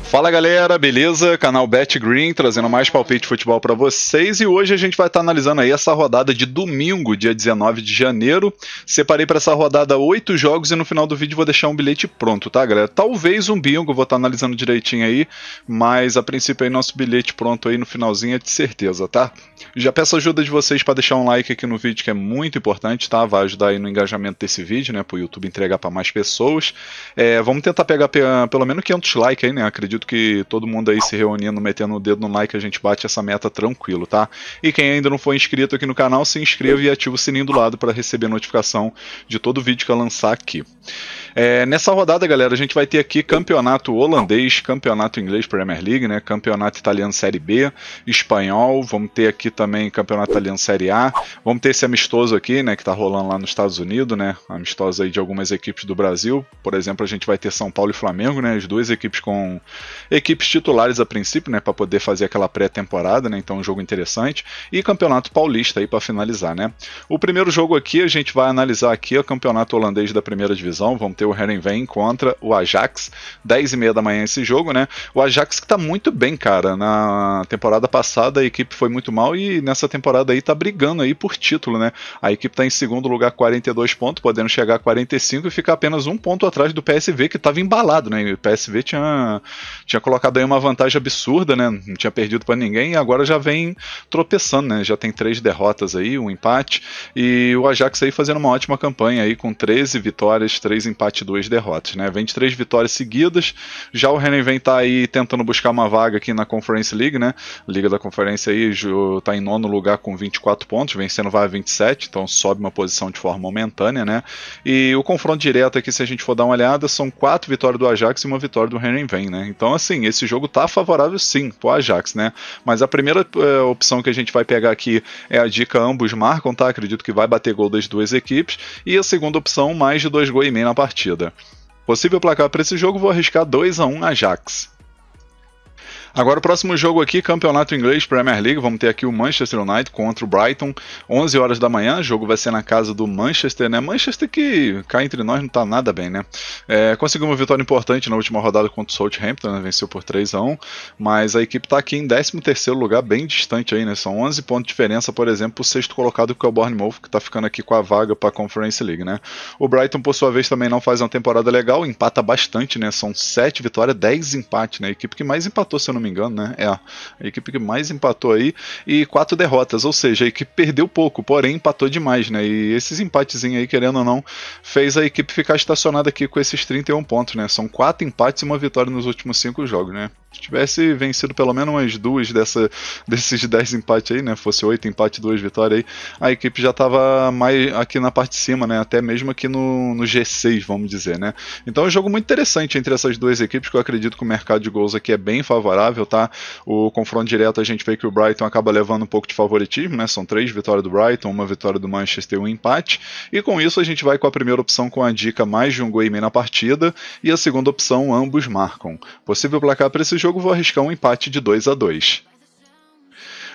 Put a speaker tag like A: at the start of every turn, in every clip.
A: Fala galera, beleza? Canal Bet Green trazendo mais palpite de futebol para vocês, e hoje a gente vai estar analisando aí essa rodada de domingo, dia 19 de janeiro. Separei para essa rodada 8 jogos e no final do vídeo vou deixar um bilhete pronto, tá galera? Talvez um bingo, vou estar analisando direitinho aí, mas a princípio aí nosso bilhete pronto aí no finalzinho é de certeza, tá? Já peço a ajuda de vocês para deixar um like aqui no vídeo, que é muito importante, tá? Vai ajudar aí no engajamento desse vídeo, né? Para o YouTube entregar para mais pessoas. Vamos tentar pegar pelo menos 500 likes aí, né? Acredito que todo mundo aí se reunindo, metendo o dedo no like, a gente bate essa meta tranquilo, tá? E quem ainda não for inscrito aqui no canal, se inscreva e ativa o sininho do lado para receber notificação de todo vídeo que eu lançar aqui. Nessa rodada, galera, a gente vai ter aqui campeonato holandês, campeonato inglês Premier League, né? Campeonato italiano Série B, espanhol, vamos ter aqui também campeonato italiano Série A, vamos ter esse amistoso aqui, né, que tá rolando lá nos Estados Unidos, né? Amistoso aí de algumas equipes do Brasil. Por exemplo, a gente vai ter São Paulo e Flamengo, né? As duas equipes com equipes titulares a princípio, né, para poder fazer aquela pré-temporada, né? Então um jogo interessante. E campeonato paulista aí para finalizar, né? O primeiro jogo aqui a gente vai analisar aqui o campeonato holandês da primeira divisão. Vamos ter o Heerenveen contra o Ajax, 10h30 da manhã esse jogo, né? O Ajax que tá muito bem, cara. Na temporada passada a equipe foi muito mal e nessa temporada aí tá brigando aí por título, né? A equipe tá em segundo lugar, 42 pontos, podendo chegar a 45 e ficar apenas um ponto atrás do PSV, que tava embalado, né? E o PSV tinha colocado aí uma vantagem absurda, né? Não tinha perdido para ninguém e agora já vem tropeçando, né? Já tem 3 derrotas aí, um empate, e o Ajax aí fazendo uma ótima campanha aí com 13 vitórias, 3 empates e 2 derrotas, né? Vem de 3 vitórias seguidas. Já o Heerenveen tá aí tentando buscar uma vaga aqui na Conference League, né? Liga da Conferência aí tá em nono lugar com 24 pontos, vencendo vai a 27, então sobe uma posição de forma momentânea, né? E o confronto direto aqui, se a gente for dar uma olhada, são 4 vitórias do Ajax e uma vitória do Heerenveen, né? Então assim, esse jogo tá favorável sim pro Ajax, né? Mas a primeira opção que a gente vai pegar aqui é a dica ambos marcam, tá? Acredito que vai bater gol das duas equipes. E a segunda opção, mais de 2,5 gols na partida. Possível placar para esse jogo, vou arriscar 2-1 Ajax. Agora o próximo jogo aqui, campeonato inglês Premier League, vamos ter aqui o Manchester United contra o Brighton, 11 horas da manhã, o jogo vai ser na casa do Manchester, né? Manchester que cá entre nós não tá nada bem, né? Conseguiu uma vitória importante na última rodada contra o Southampton, né? Venceu por 3-1, mas a equipe tá aqui em 13º lugar, bem distante aí, né? São 11 pontos de diferença, por exemplo, pro sexto colocado, que é o Bournemouth, que tá ficando aqui com a vaga para a Conference League, né? O Brighton, por sua vez, também não faz uma temporada legal, empata bastante, né? São 7 vitórias, 10 empates, né? A equipe que mais empatou, se eu não me engano, né? A equipe que mais empatou aí, e 4 derrotas, ou seja, a equipe perdeu pouco, porém empatou demais, né? E esses empatezinhos aí, querendo ou não, fez a equipe ficar estacionada aqui com esses 31 pontos, né? São 4 empates e uma vitória nos últimos 5 jogos, né? Se tivesse vencido pelo menos umas 2 desses 10 empates aí, né? Fosse 8 empates e 2 vitórias aí, a equipe já estava mais aqui na parte de cima, né? Até mesmo aqui no G6, vamos dizer, né? Então é um jogo muito interessante entre essas duas equipes, que eu acredito que o mercado de gols aqui é bem favorável, tá? O confronto direto a gente vê que o Brighton acaba levando um pouco de favoritismo, né? São 3 vitórias do Brighton, uma vitória do Manchester e um empate. E com isso a gente vai com a primeira opção com a dica mais de 1,5 gols na partida, e a segunda opção ambos marcam. Possível placar para esse jogo, vou arriscar um empate de 2-2.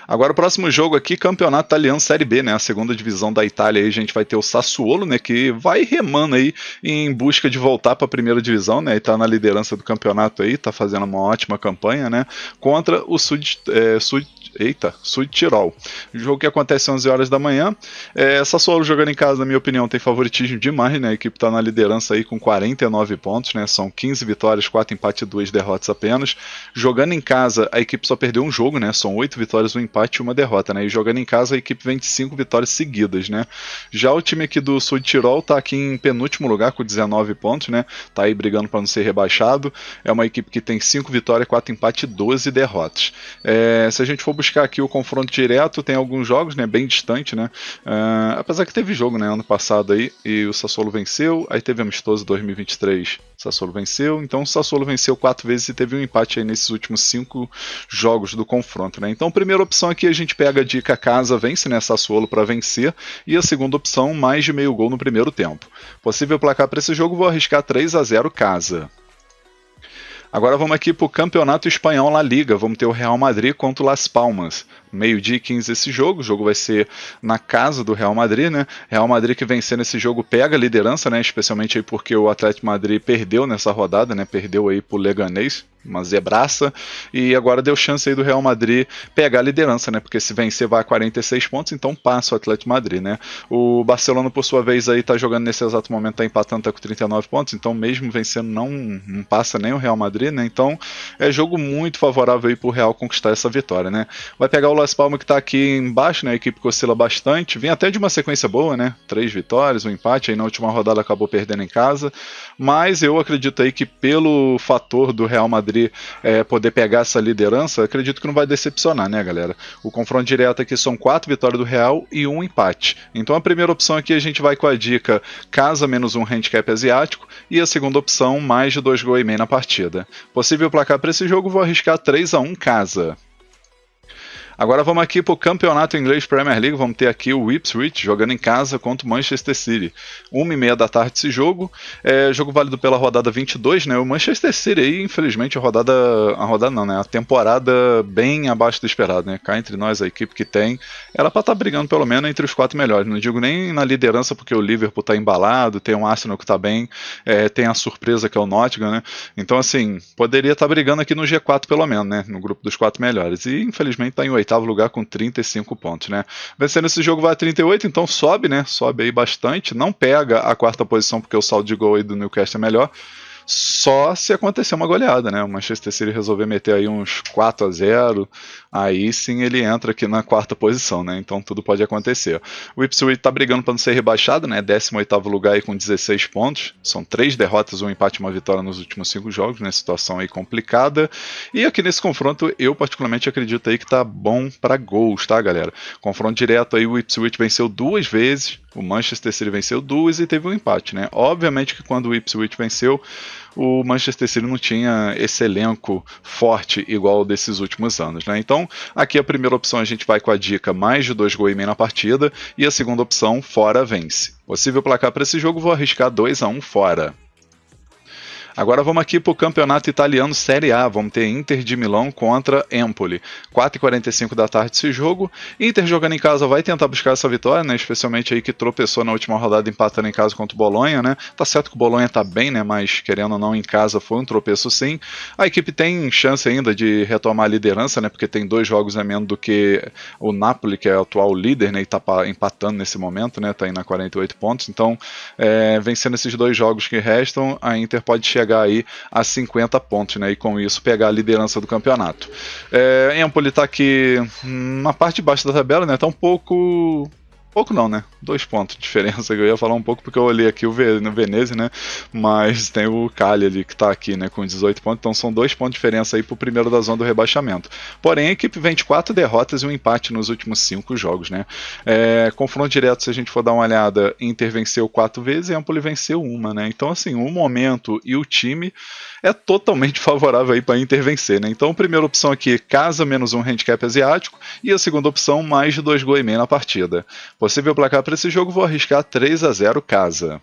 A: Agora o próximo jogo aqui, campeonato italiano Série B, né? A segunda divisão da Itália aí, a gente vai ter o Sassuolo, né? Que vai remando aí em busca de voltar para a primeira divisão, né? E tá na liderança do campeonato aí, tá fazendo uma ótima campanha, né? Contra o Sud Tirol. O jogo que acontece às 11 horas da manhã. Sassuolo jogando em casa, na minha opinião, tem favoritismo demais, né? A equipe tá na liderança aí com 49 pontos, né? São 15 vitórias, 4 empates e 2 derrotas apenas. Jogando em casa, a equipe só perdeu um jogo, né? São 8 vitórias, um empate e uma derrota, né? E jogando em casa, a equipe vem de 5 vitórias seguidas, né? Já o time aqui do Sud Tirol tá aqui em penúltimo lugar com 19 pontos, né? Tá aí brigando para não ser rebaixado. É uma equipe que tem 5 vitórias, 4 empates e 12 derrotas. Se a gente for buscar aqui o confronto direto, tem alguns jogos, né, bem distante, né, apesar que teve jogo, né, ano passado aí, e o Sassuolo venceu, aí teve amistoso 2023, o Sassuolo venceu, então o Sassuolo venceu 4 vezes e teve um empate aí nesses últimos 5 jogos do confronto, né. Então a primeira opção aqui a gente pega a dica casa vence, né, Sassuolo para vencer, e a segunda opção mais de meio gol no primeiro tempo. Possível placar para esse jogo, vou arriscar 3-0 casa. Agora vamos aqui para o Campeonato Espanhol La Liga, vamos ter o Real Madrid contra o Las Palmas. Meio-dia e 15 esse jogo, o jogo vai ser na casa do Real Madrid, né? Real Madrid que vencer nesse jogo pega a liderança, né? Especialmente aí porque o Atlético Madrid perdeu nessa rodada, né? Perdeu aí pro Leganés, uma zebraça, e agora deu chance aí do Real Madrid pegar a liderança, né? Porque se vencer vai a 46 pontos, então passa o Atlético Madrid, né? O Barcelona, por sua vez, aí tá jogando nesse exato momento, tá empatando, tá com 39 pontos, então mesmo vencendo não passa nem o Real Madrid, né? Então é jogo muito favorável aí pro Real conquistar essa vitória, né? Vai pegar o Las Palmas que tá aqui embaixo, né? A equipe que oscila bastante, vem até de uma sequência boa, né? 3 vitórias, um empate, aí na última rodada acabou perdendo em casa, mas eu acredito aí que pelo fator do Real Madrid poder pegar essa liderança, acredito que não vai decepcionar, né, galera? O confronto direto aqui são 4 vitórias do Real e 1 empate. Então a primeira opção aqui a gente vai com a dica casa menos 1 handicap asiático, e a segunda opção mais de 2 gols e meio na partida. Possível placar para esse jogo, vou arriscar 3-1 casa. Agora vamos aqui para o Campeonato Inglês Premier League, vamos ter aqui o Ipswich jogando em casa contra o Manchester City. 1h30 da tarde esse jogo, jogo válido pela rodada 22, né? O Manchester City aí, infelizmente, a temporada bem abaixo do esperado, né? Cá entre nós, a equipe que tem, ela para estar brigando pelo menos entre os 4 melhores, não digo nem na liderança porque o Liverpool está embalado, tem um Arsenal que está bem, tem a surpresa que é o Nottingham, né? Então assim, poderia estar brigando aqui no G4 pelo menos, né? No grupo dos 4 melhores, e infelizmente está em 8º lugar com 35 pontos, né? Vencendo esse jogo vai a 38, então sobe, né? Sobe aí bastante, não pega a 4ª posição porque o saldo de gol aí do Newcastle é melhor. Só se acontecer uma goleada, né? O Manchester City resolver meter aí uns 4-0, aí sim ele entra aqui na 4ª posição, né? Então tudo pode acontecer. O Ipswich tá brigando para não ser rebaixado, né? 18º lugar aí com 16 pontos. São 3 derrotas, um empate e uma vitória nos últimos 5 jogos, né? Situação aí complicada. E aqui nesse confronto, eu particularmente acredito aí que tá bom para gols, tá, galera? Confronto direto aí, o Ipswich venceu 2 vezes, o Manchester City venceu 2 e teve um empate, né? Obviamente que quando o Ipswich venceu, o Manchester City não tinha esse elenco forte igual desses últimos anos, né? Então, aqui a primeira opção a gente vai com a dica mais de 2 gols e meio na partida, e a segunda opção, fora vence. Possível placar para esse jogo, vou arriscar 2-1 fora. Agora vamos aqui para o Campeonato Italiano Série A, vamos ter Inter de Milão contra Empoli. 4h45 da tarde esse jogo. Inter jogando em casa vai tentar buscar essa vitória, né? Especialmente aí que tropeçou na última rodada empatando em casa contra o Bolonha, né? Tá certo que o Bolonha tá bem, né? Mas querendo ou não, em casa foi um tropeço sim. A equipe tem chance ainda de retomar a liderança, né? Porque tem 2 jogos a menos do que o Napoli, que é o atual líder, né? E tá empatando nesse momento, né? Tá aí na 48 pontos. Então, vencendo esses 2 jogos que restam, a Inter pode chegar aí a 50 pontos, né? E com isso pegar a liderança do campeonato. Empoli tá aqui na parte de baixo da tabela, né? Tá um pouco não, né? 2 pontos de diferença, eu ia falar um pouco porque eu olhei aqui no Venezia, né? Mas tem o Cagliari ali que tá aqui, né? Com 18 pontos, então são 2 pontos de diferença aí pro primeiro da zona do rebaixamento. Porém, a equipe vem de 4 derrotas e um empate nos últimos 5 jogos, né? Confronto direto, se a gente for dar uma olhada, Inter venceu 4 vezes e Empoli venceu 1, né? Então, assim, o momento e o time é totalmente favorável aí para Inter vencer, né? Então, a primeira opção aqui, casa menos 1 handicap asiático, e a segunda opção, mais de 2 gols e meio na partida. Possível placar para esse jogo, vou arriscar 3-0 casa.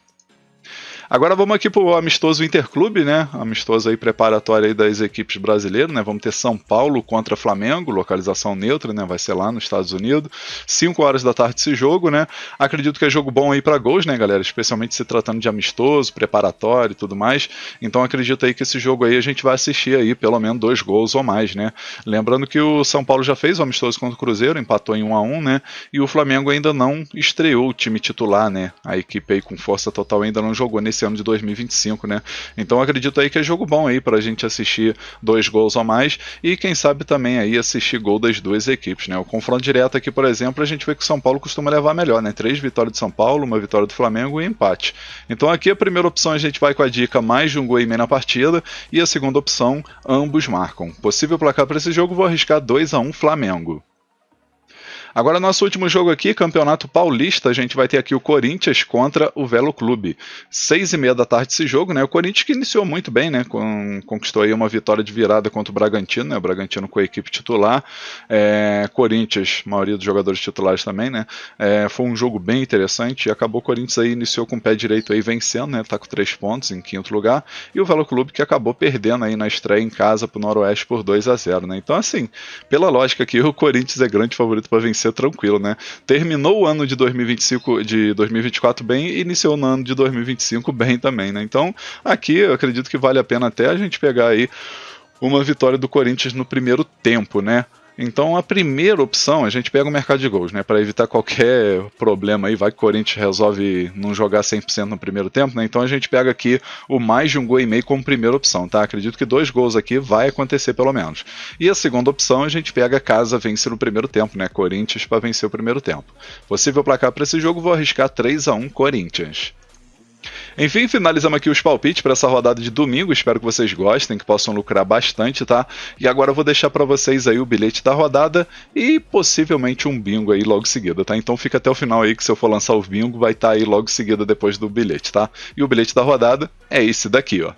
A: Agora vamos aqui pro amistoso Interclube, né? Amistoso aí preparatório aí das equipes brasileiras, né? Vamos ter São Paulo contra Flamengo, localização neutra, né? Vai ser lá nos Estados Unidos. 5 horas da tarde esse jogo, né? Acredito que é jogo bom aí para gols, né, galera? Especialmente se tratando de amistoso, preparatório e tudo mais. Então acredito aí que esse jogo aí a gente vai assistir aí pelo menos 2 gols ou mais, né? Lembrando que o São Paulo já fez o amistoso contra o Cruzeiro, empatou em 1-1, né? E o Flamengo ainda não estreou o time titular, né? A equipe aí com força total ainda não jogou nesse ano de 2025, né? Então acredito aí que é jogo bom aí pra gente assistir 2 gols ou mais e quem sabe também aí assistir gol das 2 equipes, né? O confronto direto aqui, por exemplo, a gente vê que o São Paulo costuma levar melhor, né? 3 vitórias de São Paulo, 1 vitória do Flamengo e empate. Então aqui a primeira opção a gente vai com a dica mais de 1 gol e meio na partida e a segunda opção, ambos marcam. Possível placar para esse jogo, vou arriscar 2-1 Flamengo. Agora, nosso último jogo aqui, Campeonato Paulista, a gente vai ter aqui o Corinthians contra o Velo Clube. 6h30 da tarde esse jogo, né? O Corinthians que iniciou muito bem, né? Conquistou aí uma vitória de virada contra o Bragantino, né? O Bragantino com a equipe titular. Corinthians, maioria dos jogadores titulares também, né? Foi um jogo bem interessante e acabou o Corinthians aí, iniciou com o pé direito aí vencendo, né? Tá com 3 pontos em 5º lugar. E o Velo Clube que acabou perdendo aí na estreia em casa pro Noroeste por 2-0, né? Então, assim, pela lógica aqui, o Corinthians é grande favorito para vencer tranquilo, né? Terminou o ano de 2024 bem e iniciou no ano de 2025 bem também, né? Então, aqui eu acredito que vale a pena até a gente pegar aí uma vitória do Corinthians no primeiro tempo, né? Então a primeira opção, a gente pega o mercado de gols, né, para evitar qualquer problema aí, vai que o Corinthians resolve não jogar 100% no primeiro tempo, né, então a gente pega aqui o mais de 1,5 gol como primeira opção, tá, acredito que 2 gols aqui vai acontecer pelo menos. E a segunda opção a gente pega casa vencer no primeiro tempo, né, Corinthians para vencer o primeiro tempo. Possível placar para esse jogo, vou arriscar 3-1 Corinthians. Enfim, finalizamos aqui os palpites para essa rodada de domingo, espero que vocês gostem, que possam lucrar bastante, tá? E agora eu vou deixar para vocês aí o bilhete da rodada e possivelmente um bingo aí logo em seguida, tá? Então fica até o final aí que se eu for lançar o bingo vai estar aí logo em seguida depois do bilhete, tá? E o bilhete da rodada é esse daqui, ó.